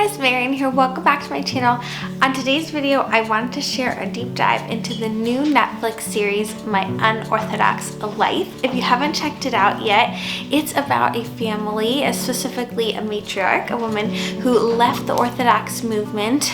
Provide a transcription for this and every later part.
guys, Marian here. Welcome back to my channel. On today's video, I wanted to share a deep dive into the new Netflix series, My Unorthodox Life. If you haven't checked it out yet, it's about a family, specifically a matriarch, a woman who left the Orthodox movement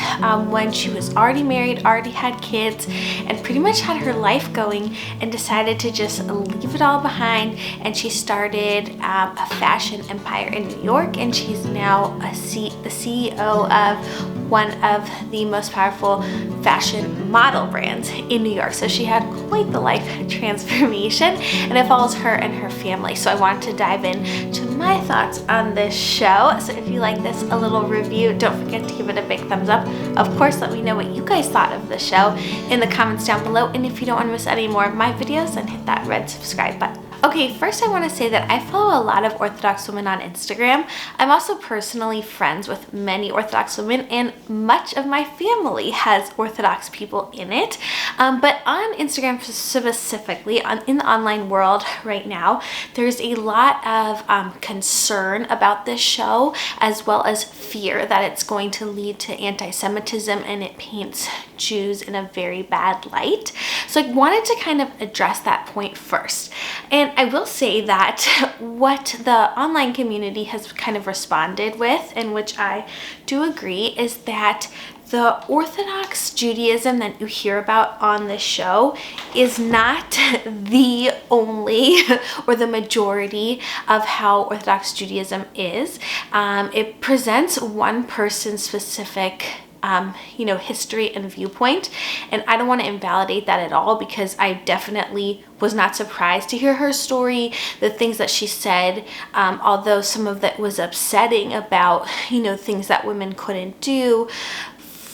when she was already married, already had kids, and pretty much had her life going, and decided to just leave it all behind. And she started a fashion empire in New York, and she's now the CEO of one of the most powerful fashion model brands in New York. So she had quite the life transformation, and it follows her and her family. So I wanted to dive into my thoughts on this show. So if you like this, a little review, don't forget to give it a big thumbs up. Of course, let me know what you guys thought of the show in the comments down below. And if you don't want to miss any more of my videos, then hit that red subscribe button. Okay, first I want to say that I follow a lot of Orthodox women on Instagram. I'm also personally friends with many Orthodox women, and much of my family has Orthodox people in it. But on Instagram specifically, in the online world right now, there's a lot of concern about this show, as well as fear that it's going to lead to anti-Semitism, and it paints Jews in a very bad light. So I wanted to kind of address that point first. And I will say that what the online community has kind of responded with, and which I do agree, is that the Orthodox Judaism that you hear about on this show is not the only or the majority of how Orthodox Judaism is. It presents one person's specific history and viewpoint, and I don't want to invalidate that at all, because I definitely was not surprised to hear her story, the things that she said, although some of that was upsetting about, things that women couldn't do,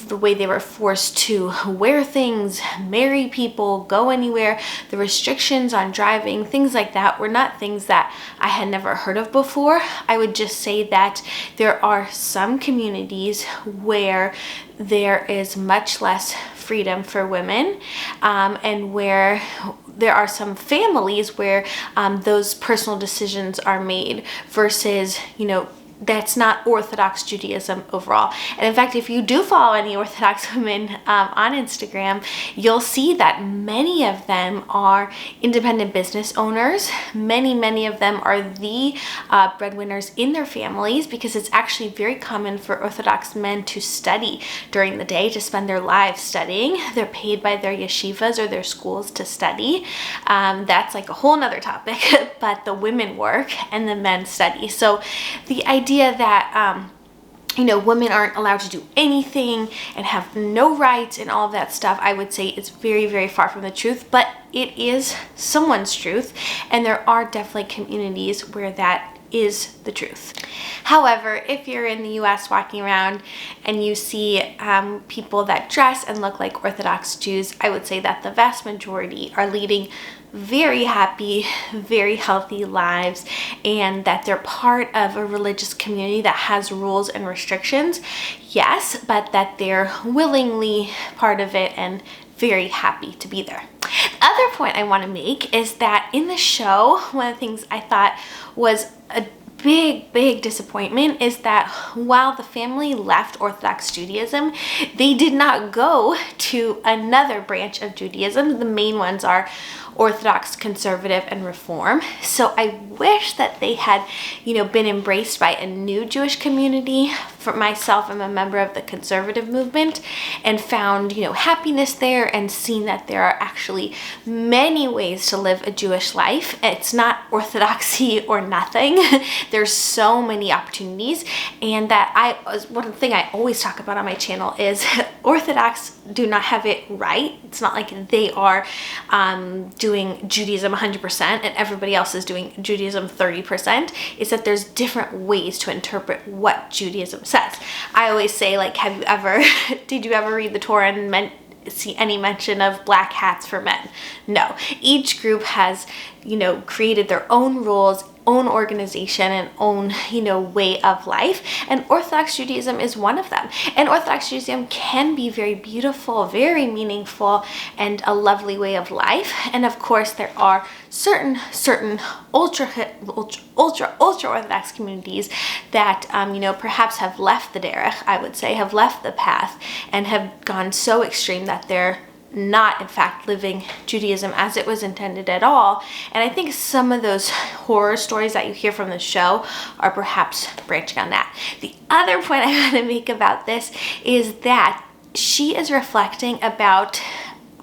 the way they were forced to wear things, marry people, go anywhere, the restrictions on driving, things like that were not things that I had never heard of before. I would just say that there are some communities where there is much less freedom for women, and where there are some families where those personal decisions are made versus, that's not Orthodox Judaism overall. And in fact, if you do follow any Orthodox women on Instagram, you'll see that many of them are independent business owners. Many of them are the breadwinners in their families, because it's actually very common for Orthodox men to study during the day, to spend their lives studying. They're paid by their yeshivas or their schools to study. That's like a whole nother topic, but the women work and the men study. So the idea that women aren't allowed to do anything and have no rights and all of that stuff, I would say it's very, very far from the truth, but it is someone's truth, and there are definitely communities where that is the truth. However, if you're in the US walking around and you see people that dress and look like Orthodox Jews, I would say that the vast majority are leading very happy, very healthy lives, and that they're part of a religious community that has rules and restrictions, yes, but that they're willingly part of it and very happy to be there. The other point I want to make is that in the show, one of the things I thought was a big disappointment is that while the family left Orthodox Judaism, they did not go to another branch of Judaism. The main ones are Orthodox, Conservative, and Reform. So I wish that they had, been embraced by a new Jewish community. For myself, I'm a member of the Conservative movement, and found, happiness there, and seen that there are actually many ways to live a Jewish life. It's not orthodoxy or nothing. There's so many opportunities, and that one thing I always talk about on my channel is Orthodox do not have it right. It's not like they are doing Judaism 100% and everybody else is doing Judaism 30%. It's that there's different ways to interpret what Judaism says. I always say, like, did you ever read the Torah and see any mention of black hats for men? No. Each group has, created their own rules. own organization and own, way of life. And Orthodox Judaism is one of them. And Orthodox Judaism can be very beautiful, very meaningful, and a lovely way of life. And of course, there are certain ultra-orthodox communities that, perhaps have left the derech, I would say, have left the path, and have gone so extreme that they're not in fact living Judaism as it was intended at all. And I think some of those horror stories that you hear from the show are perhaps branching on that. The other point I want to make about this is that she is reflecting about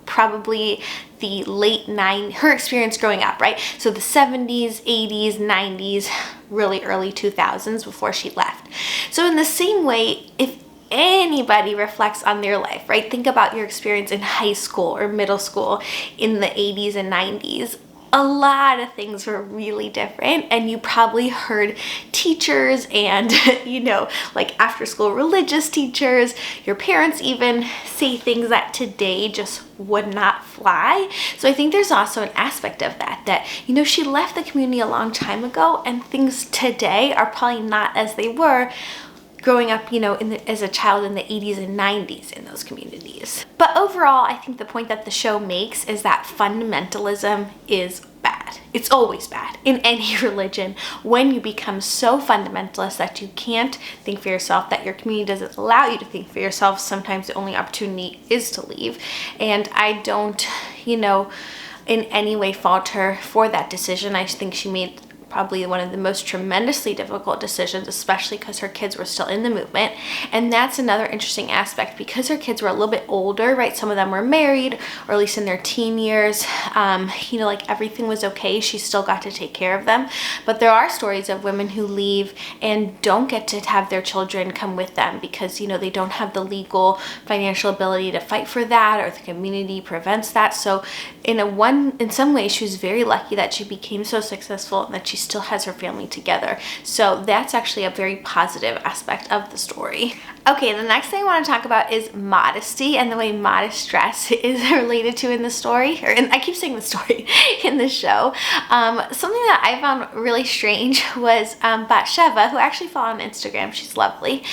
probably the late 90s, her experience growing up, right? So the 70s, 80s, 90s, really early 2000s before she left. So in the same way, if anybody reflects on their life, right? Think about your experience in high school or middle school in the 80s and 90s. A lot of things were really different, and you probably heard teachers and, like after school religious teachers, your parents even say things that today just would not fly. So I think there's also an aspect of that, she left the community a long time ago, and things today are probably not as they were growing up, as a child in the 80s and 90s in those communities. But overall, I think the point that the show makes is that fundamentalism is bad. It's always bad in any religion when you become so fundamentalist that you can't think for yourself, that your community doesn't allow you to think for yourself. Sometimes the only opportunity is to leave. And I don't, in any way fault her for that decision. I think she made probably one of the most tremendously difficult decisions, especially because her kids were still in the movement. And that's another interesting aspect, because her kids were a little bit older, right? Some of them were married, or at least in their teen years. Like everything was okay. She still got to take care of them. But there are stories of women who leave and don't get to have their children come with them because, they don't have the legal financial ability to fight for that, or the community prevents that. So in some ways, she was very lucky that she became so successful and that she still has her family together. So that's actually a very positive aspect of the story. Okay, the next thing I want to talk about is modesty and the way modest dress is related to in the story, I keep saying the story, in the show. Something that I found really strange was Batsheva, who I actually follow on Instagram. She's lovely.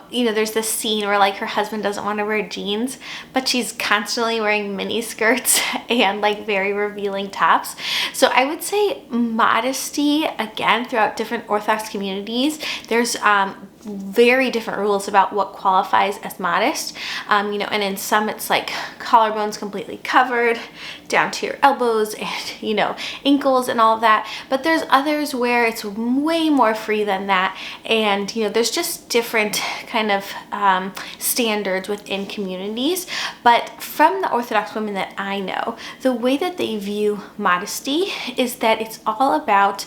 There's this scene where like her husband doesn't want to wear jeans, but she's constantly wearing mini skirts and like very revealing tops. So I would say modesty, again, throughout different Orthodox communities, there's very different rules about what qualifies as modest. And in some it's like collarbones completely covered down to your elbows and, ankles and all of that. But there's others where it's way more free than that. And, there's just different kind of standards within communities. But from the Orthodox women that I know, the way that they view modesty is that it's all about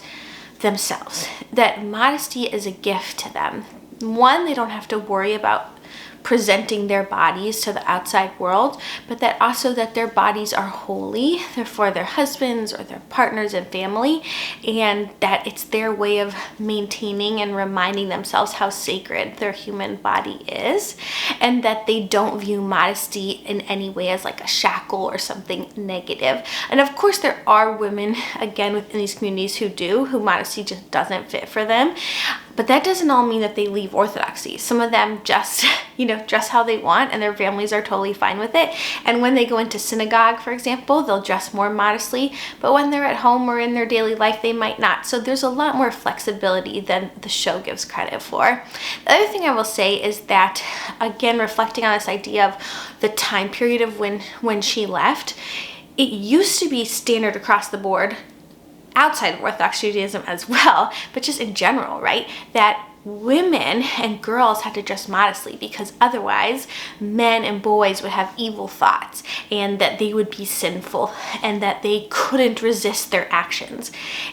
themselves, that modesty is a gift to them. One, they don't have to worry about presenting their bodies to the outside world, but that also that their bodies are holy, they're for their husbands or their partners and family, and that it's their way of maintaining and reminding themselves how sacred their human body is, and that they don't view modesty in any way as like a shackle or something negative. And of course there are women, again, within these communities who modesty just doesn't fit for them. But that doesn't all mean that they leave Orthodoxy. Some of them just, dress how they want, and their families are totally fine with it. And when they go into synagogue, for example, they'll dress more modestly. But when they're at home or in their daily life, they might not. So there's a lot more flexibility than the show gives credit for. The other thing I will say is that, again, reflecting on this idea of the time period of when she left, it used to be standard across the board outside of Orthodox Judaism as well, but just in general, right? That women and girls had to dress modestly because otherwise men and boys would have evil thoughts and that they would be sinful and that they couldn't resist their actions.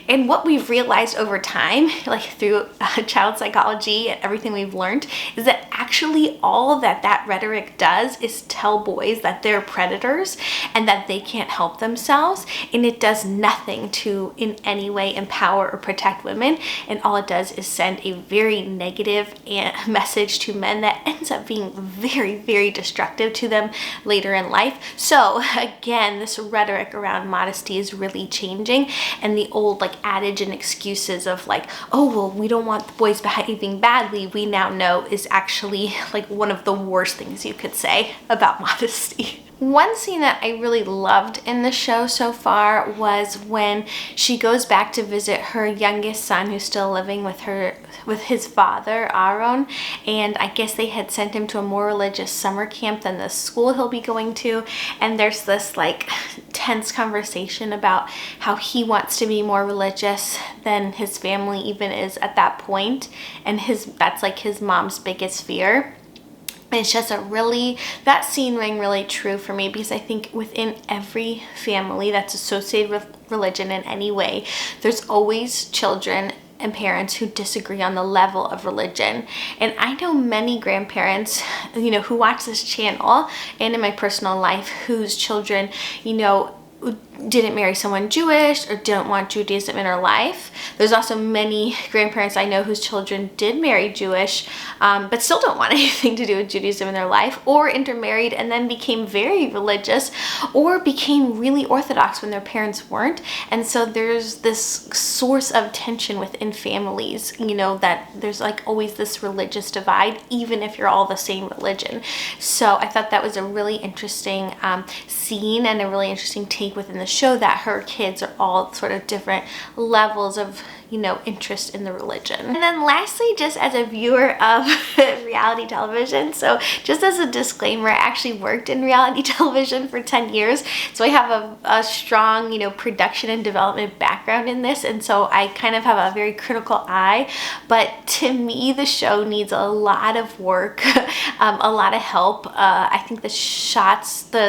And what we've realized over time, like through child psychology and everything we've learned, is that actually all that rhetoric does is tell boys that they're predators and that they can't help themselves, and it does nothing to in any way empower or protect women. And all it does is send a very negative message to men that ends up being very, very destructive to them later in life. So again, this rhetoric around modesty is really changing, and the old like adage and excuses of like, oh well, we don't want the boys behaving badly, we now know is actually like one of the worst things you could say about modesty. One scene that I really loved in the show so far was when she goes back to visit her youngest son who's still living with his father, Aaron, and I guess they had sent him to a more religious summer camp than the school he'll be going to, and there's this like tense conversation about how he wants to be more religious than his family even is at that point, and that's like his mom's biggest fear. It's just that scene rang really true for me, because I think within every family that's associated with religion in any way, there's always children and parents who disagree on the level of religion. And I know many grandparents, who watch this channel and in my personal life, whose children, didn't marry someone Jewish or didn't want Judaism in her life. There's also many grandparents I know whose children did marry Jewish, but still don't want anything to do with Judaism in their life, or intermarried and then became very religious, or became really Orthodox when their parents weren't. And so there's this source of tension within families, that there's like always this religious divide, even if you're all the same religion. So I thought that was a really interesting scene and a really interesting take within the show, that her kids are all sort of different levels of interest in the religion. And then lastly, just as a viewer of reality television, so just as a disclaimer, I actually worked in reality television for 10 years, so I have a strong production and development background in this, and so I kind of have a very critical eye. But to me, the show needs a lot of work, a lot of help. I think the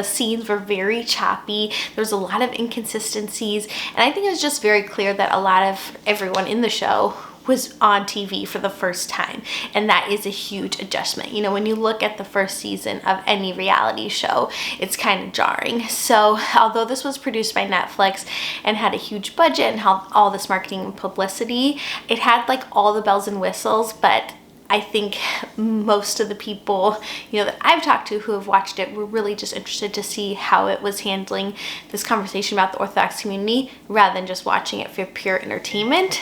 scenes were very choppy. There's a lot of inconsistencies, and I think it was just very clear that a lot of everyone in the show was on TV for the first time, and that is a huge adjustment. When you look at the first season of any reality show, it's kind of jarring. So although this was produced by Netflix and had a huge budget and had all this marketing and publicity, it had like all the bells and whistles, but I think most of the people, that I've talked to who have watched it were really just interested to see how it was handling this conversation about the Orthodox community, rather than just watching it for pure entertainment.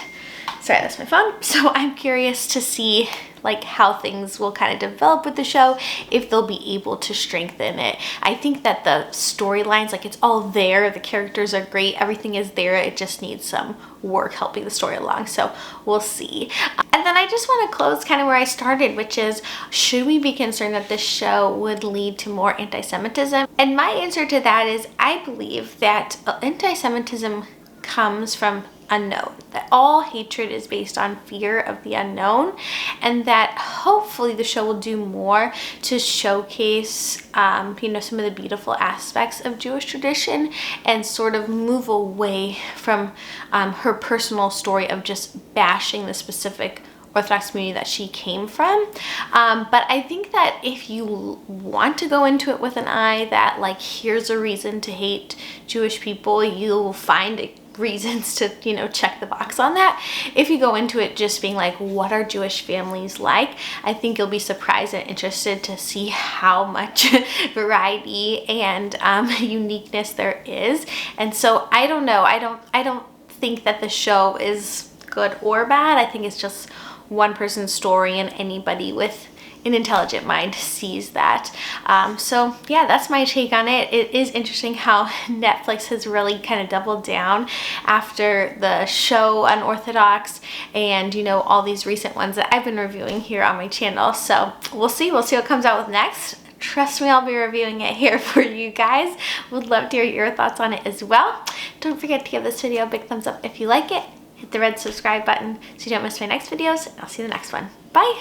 Sorry, that's my phone. So I'm curious to see like how things will kind of develop with the show, if they'll be able to strengthen it. I think that the storylines, like it's all there, the characters are great, everything is there, it just needs some work helping the story along, so we'll see. And then I just want to close kind of where I started, which is, should we be concerned that this show would lead to more anti-Semitism? And my answer to that is, I believe that anti-Semitism comes from unknown, that all hatred is based on fear of the unknown, and that hopefully the show will do more to showcase some of the beautiful aspects of Jewish tradition, and sort of move away from her personal story of just bashing the specific Orthodox community that she came from. But I think that if you want to go into it with an eye that like, here's a reason to hate Jewish people, you'll find reasons to check the box on that. If you go into it just being like, what are Jewish families like, I think you'll be surprised and interested to see how much variety and uniqueness there is. And so I don't know, I don't think that the show is good or bad. I think it's just one person's story, and anybody with an intelligent mind sees that. So yeah, that's my take on it. It is interesting how Netflix has really kind of doubled down after the show Unorthodox, and all these recent ones that I've been reviewing here on my channel. So we'll see what comes out with next. Trust me, I'll be reviewing it here for you guys. Would love to hear your thoughts on it as well. Don't forget to give this video a big thumbs up if you like it. Hit the red subscribe button so you don't miss my next videos, and I'll see you in the next one. Bye!